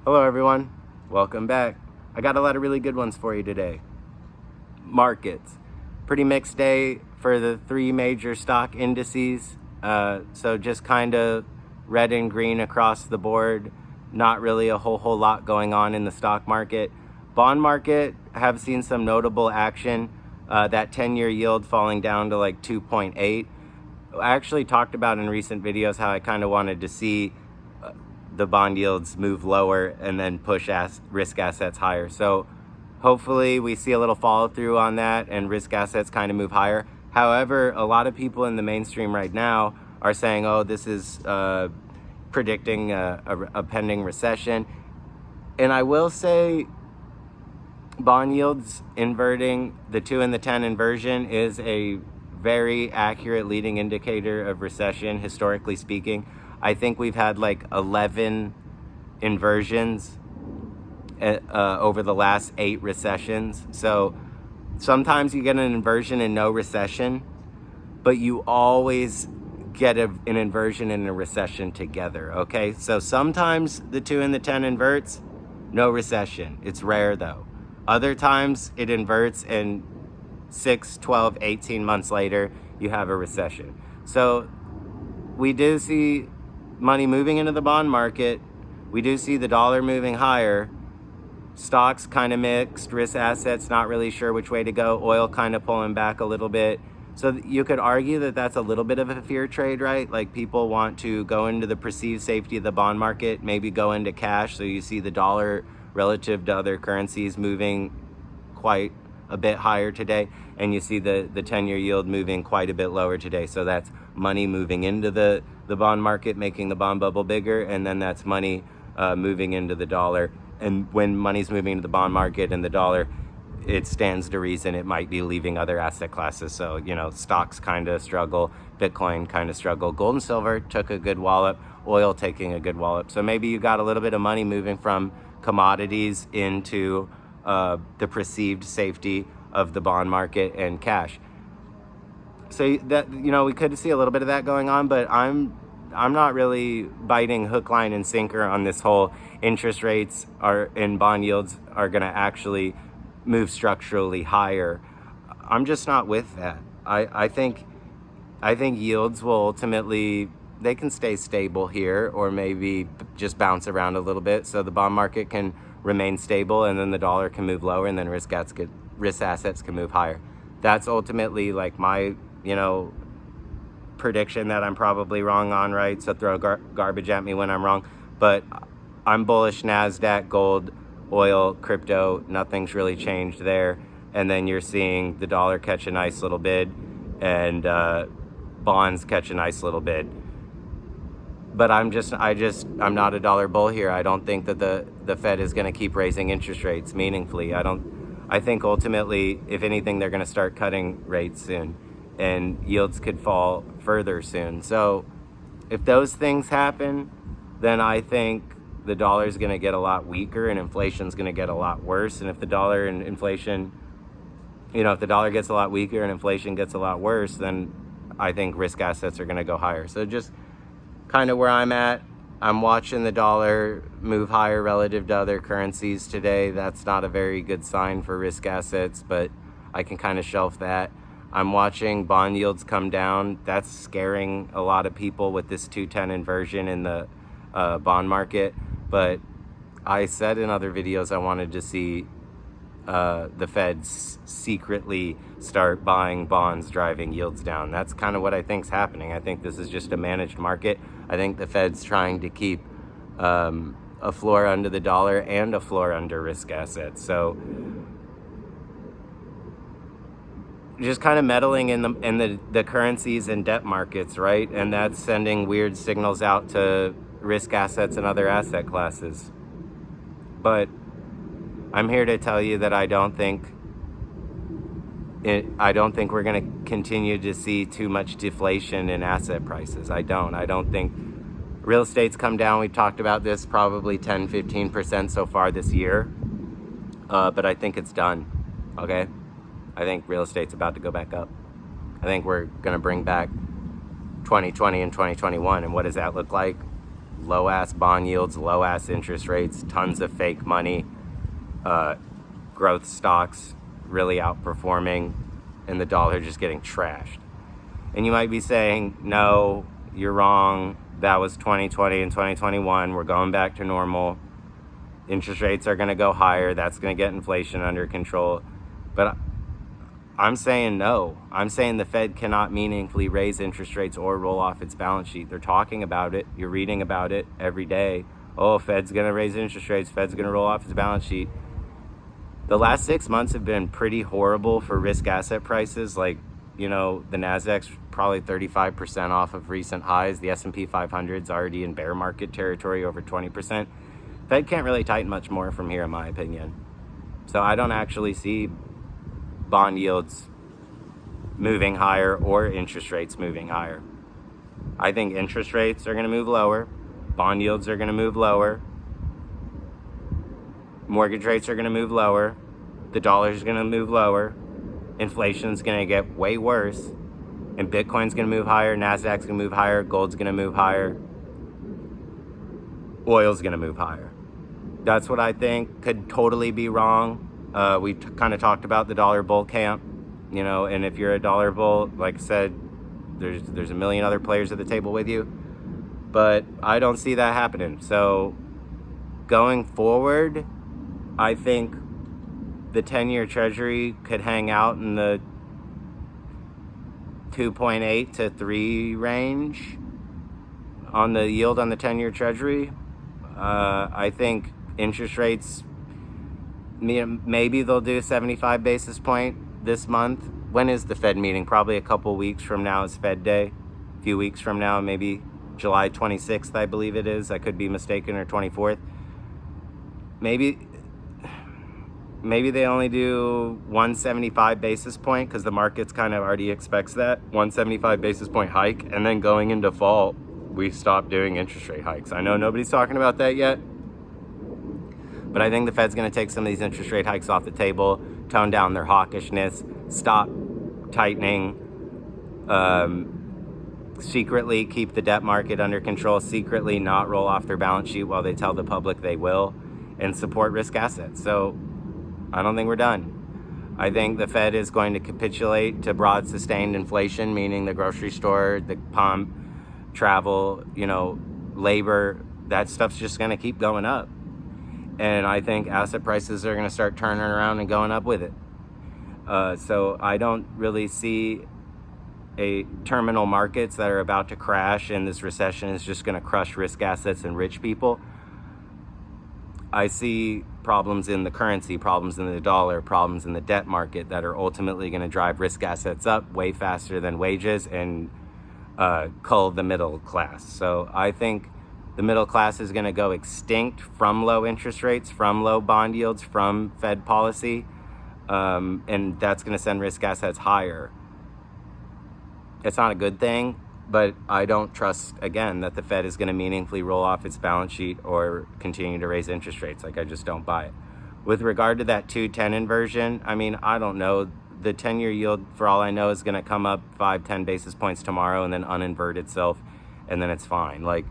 Hello everyone, welcome back. I got a lot of really good ones for you today. Markets. Pretty mixed day for the three major stock indices. So just kind of red and green across the board. Not really a whole lot going on in the stock market. Bond market have seen some notable action. That 10-year yield falling down to like 2.8. I actually talked about in recent videos how I kind of wanted to see the bond yields move lower and then push risk assets higher. So hopefully we see a little follow through on that and risk assets kind of move higher. However, a lot of people in the mainstream right now are saying, oh, this is predicting a pending recession. And I will say bond yields inverting, the 2 and the 10 inversion is a very accurate leading indicator of recession, historically speaking. I think we've had like 11 inversions over the last 8 recessions. So sometimes you get an inversion and no recession, but you always get an inversion and a recession together, okay? So sometimes the 2 and the 10 inverts, no recession. It's rare though. Other times it inverts and 6, 12, 18 months later, you have a recession. So we do see money moving into the bond market. We do see the dollar moving higher. Stocks kind of mixed, risk assets not really sure which way to go. Oil kind of pulling back a little bit. So you could argue that that's a little bit of a fear trade, right? Like people want to go into the perceived safety of the bond market, maybe go into cash. So you see the dollar relative to other currencies moving quite a bit higher today, and you see the 10-year yield moving quite a bit lower today. So that's money moving into the bond market, making the bond bubble bigger, and then that's money moving into the dollar. And when money's moving into the bond market and the dollar, it stands to reason it might be leaving other asset classes. So, you know, stocks kind of struggle, Bitcoin kind of struggle, gold and silver took a good wallop, oil taking a good wallop. So maybe you got a little bit of money moving from commodities into the perceived safety of the bond market and cash. So that, you know, we could see a little bit of that going on, but I'm not really biting hook, line, and sinker on this whole interest rates are and bond yields are going to actually move structurally higher. I'm just not with that. I think yields will ultimately, they can stay stable here or maybe just bounce around a little bit so the bond market can remain stable and then the dollar can move lower and then risk assets can move higher. That's ultimately like my, you know, prediction that I'm probably wrong on, right? So throw garbage at me when I'm wrong. But I'm bullish NASDAQ, gold, oil, crypto, nothing's really changed there. And then you're seeing the dollar catch a nice little bid and bonds catch a nice little bid. But I'm not a dollar bull here. I don't think that the Fed is going to keep raising interest rates meaningfully. I think ultimately, if anything, they're going to start cutting rates soon and yields could fall further soon. So if those things happen, then I think the dollar is going to get a lot weaker and inflation is going to get a lot worse. And if the dollar and inflation, you know, if the dollar gets a lot weaker and inflation gets a lot worse, then I think risk assets are going to go higher. So just kind of where I'm at, I'm watching the dollar move higher relative to other currencies today. That's not a very good sign for risk assets, but I can kind of shelf that. I'm watching bond yields come down. That's scaring a lot of people with this 210 inversion in the bond market. But I said in other videos I wanted to see the Feds secretly start buying bonds, driving yields down. That's kind of what I think is happening. I think this is just a managed market. I think the Fed's trying to keep a floor under the dollar and a floor under risk assets. So just kind of meddling in the currencies and debt markets, right? And that's sending weird signals out to risk assets and other asset classes. But I'm here to tell you that I don't think we're going to continue to see too much deflation in asset prices. I don't think real estate's come down. We've talked about this probably 10-15% so far this year. But I think it's done. Okay? I think real estate's about to go back up. I think we're going to bring back 2020 and 2021. And what does that look like? low-ass bond yields, low-ass interest rates, tons of fake money, growth stocks really outperforming, and the dollar just getting trashed. And you might be saying, no, you're wrong. That was 2020 and 2021. We're going back to normal. Interest rates are going to go higher. That's going to get inflation under control. But I'm saying no. I'm saying the Fed cannot meaningfully raise interest rates or roll off its balance sheet. They're talking about it. You're reading about it every day. Oh, Fed's going to raise interest rates. Fed's going to roll off its balance sheet. The last 6 months have been pretty horrible for risk asset prices. Like, you know, the Nasdaq's probably 35% off of recent highs. The S&P 500's already in bear market territory, over 20%. Fed can't really tighten much more from here, in my opinion. So I don't actually see bond yields moving higher or interest rates moving higher. I think interest rates are going to move lower. Bond yields are going to move lower. Mortgage rates are going to move lower. The dollar's going to move lower. Inflation's going to get way worse. And Bitcoin's going to move higher. Nasdaq's going to move higher. Gold's going to move higher. Oil's going to move higher. That's what I think. Could totally be wrong. We kind of talked about the dollar bull camp, you know, and if you're a dollar bull, like I said, there's a million other players at the table with you, but I don't see that happening. So going forward, I think the 10-year treasury could hang out in the 2.8 to 3 range on the yield on the 10-year treasury. I think interest rates, maybe they'll do 75 basis point this month. When is the Fed meeting? Probably a couple weeks from now is Fed Day. A few weeks from now, maybe July 26th, I believe it is. I could be mistaken, or 24th. Maybe they only do 175 basis point because the market's kind of already expects that 175 basis point hike, and then going into fall, we stop doing interest rate hikes. I know nobody's talking about that yet, but I think the Fed's going to take some of these interest rate hikes off the table, tone down their hawkishness, stop tightening, secretly keep the debt market under control, secretly not roll off their balance sheet while they tell the public they will, and support risk assets. So I don't think we're done. I think the Fed is going to capitulate to broad sustained inflation, meaning the grocery store, the pump, travel, you know, labor, that stuff's just going to keep going up. And I think asset prices are going to start turning around and going up with it. So I don't really see terminal markets that are about to crash, and this recession is just going to crush risk assets and rich people. I see problems in the currency, problems in the dollar, problems in the debt market that are ultimately going to drive risk assets up way faster than wages and cull the middle class. So I think the middle class is going to go extinct from low interest rates, from low bond yields, from Fed policy, and that's going to send risk assets higher. It's not a good thing, but I don't trust, again, that the Fed is going to meaningfully roll off its balance sheet or continue to raise interest rates. Like, I just don't buy it. With regard to that 2-10 inversion, I mean, I don't know. The 10-year yield, for all I know, is going to come up 5-10 basis points tomorrow and then uninvert itself, and then it's fine. Like,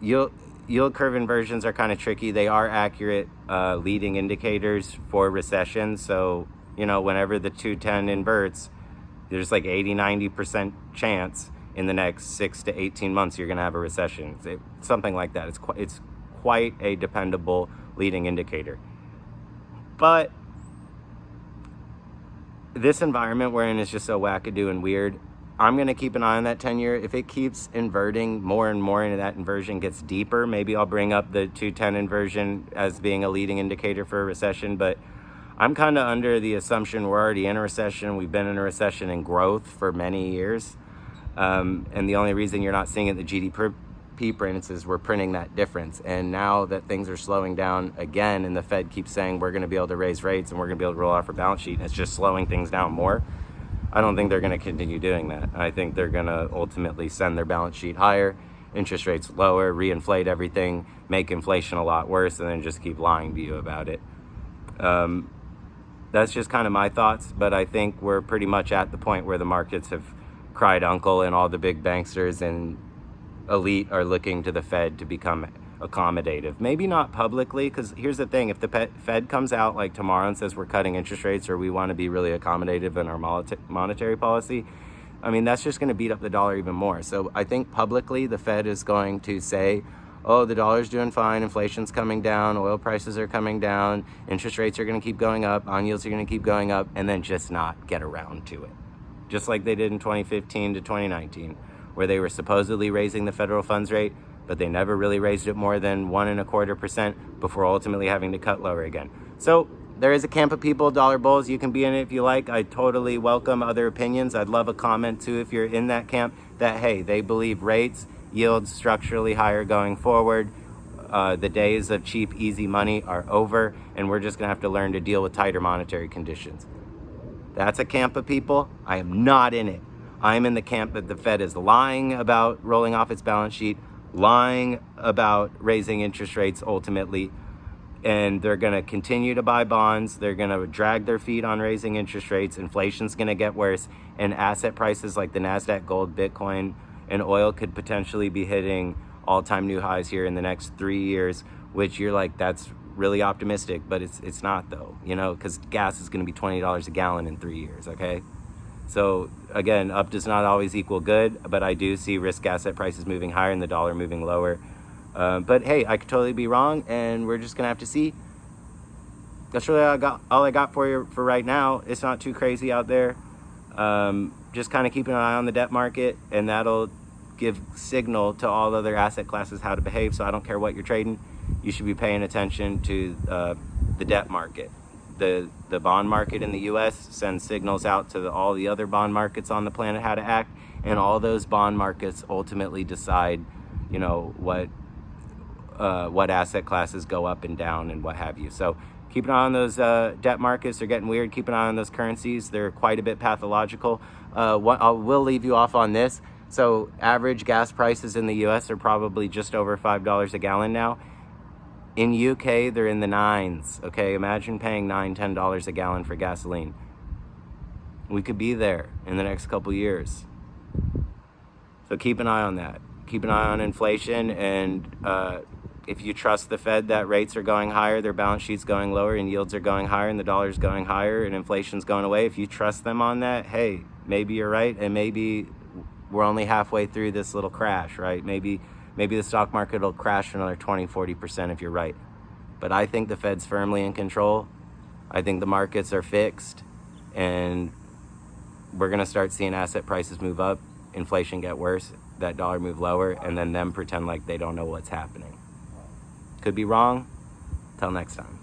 yield curve inversions are kind of tricky. They are accurate leading indicators for recession. So, you know, whenever the 2-10 inverts, there's like 80-90% chance in the next 6 to 18 months you're going to have a recession. Something like that. It's quite a dependable leading indicator. But this environment we're in is just so wackadoo and weird. I'm going to keep an eye on that 10-year. If it keeps inverting more and more and that inversion gets deeper, maybe I'll bring up the 2-10 inversion as being a leading indicator for a recession. But I'm kind of under the assumption we're already in a recession. We've been in a recession in growth for many years. And the only reason you're not seeing it in the GDP prints is we're printing that difference. And now that things are slowing down again, and the Fed keeps saying we're going to be able to raise rates and we're going to be able to roll off our balance sheet, and it's just slowing things down more, I don't think they're going to continue doing that. I think they're going to ultimately send their balance sheet higher, interest rates lower, reinflate everything, make inflation a lot worse, and then just keep lying to you about it. That's just kind of my thoughts, but I think we're pretty much at the point where the markets have cried uncle, and all the big banksters and elite are looking to the Fed to become accommodative. Maybe not publicly, because here's the thing. If the Fed comes out like tomorrow and says we're cutting interest rates, or we want to be really accommodative in our monetary policy, I mean, that's just going to beat up the dollar even more. So I think publicly the Fed is going to say, oh, the dollar's doing fine, inflation's coming down, oil prices are coming down, interest rates are going to keep going up, bond yields are going to keep going up, and then just not get around to it. Just like they did in 2015 to 2019, where they were supposedly raising the federal funds rate, but they never really raised it more than 1.25% before ultimately having to cut lower again. So there is a camp of people, dollar bulls. You can be in it if you like. I totally welcome other opinions. I'd love a comment too if you're in that camp that, hey, they believe rates, yields structurally higher going forward. The days of cheap, easy money are over, and we're just going to have to learn to deal with tighter monetary conditions. That's a camp of people. I am not in it. I'm in the camp that the Fed is lying about rolling off its balance sheet, lying about raising interest rates ultimately, and they're going to continue to buy bonds. They're going to drag their feet on raising interest rates. Inflation's going to get worse, and asset prices like the NASDAQ, gold, Bitcoin, and oil could potentially be hitting all-time new highs here in the next 3 years, which you're like, that's really optimistic, but it's not though, you know, because gas is going to be $20 a gallon in 3 years, okay? So again, up does not always equal good, but I do see risk asset prices moving higher and the dollar moving lower. But hey, I could totally be wrong, and we're just going to have to see. That's really all I got for you for right now. It's not too crazy out there. Just kind of keeping an eye on the debt market, and that'll give signal to all other asset classes how to behave. So I don't care what you're trading, you should be paying attention to the debt market. The bond market in the US sends signals out to all the other bond markets on the planet how to act, and all those bond markets ultimately decide, you know, what asset classes go up and down and what have you. So keep an eye on those debt markets. They're getting weird. Keep an eye on those currencies. They're quite a bit pathological. We'll leave you off on this. So average gas prices in the US are probably just over $5 a gallon now. In UK, they're in the 9s, okay? Imagine paying $9, $10 a gallon for gasoline. We could be there in the next couple years. So keep an eye on that. Keep an eye on inflation, and if you trust the Fed that rates are going higher, their balance sheet's going lower, and yields are going higher, and the dollar's going higher, and inflation's going away, if you trust them on that, hey, maybe you're right, and maybe we're only halfway through this little crash, right? Maybe the stock market will crash another 20-40% if you're right. But I think the Fed's firmly in control. I think the markets are fixed, and we're going to start seeing asset prices move up, inflation get worse, that dollar move lower, and then them pretend like they don't know what's happening. Could be wrong. Till next time.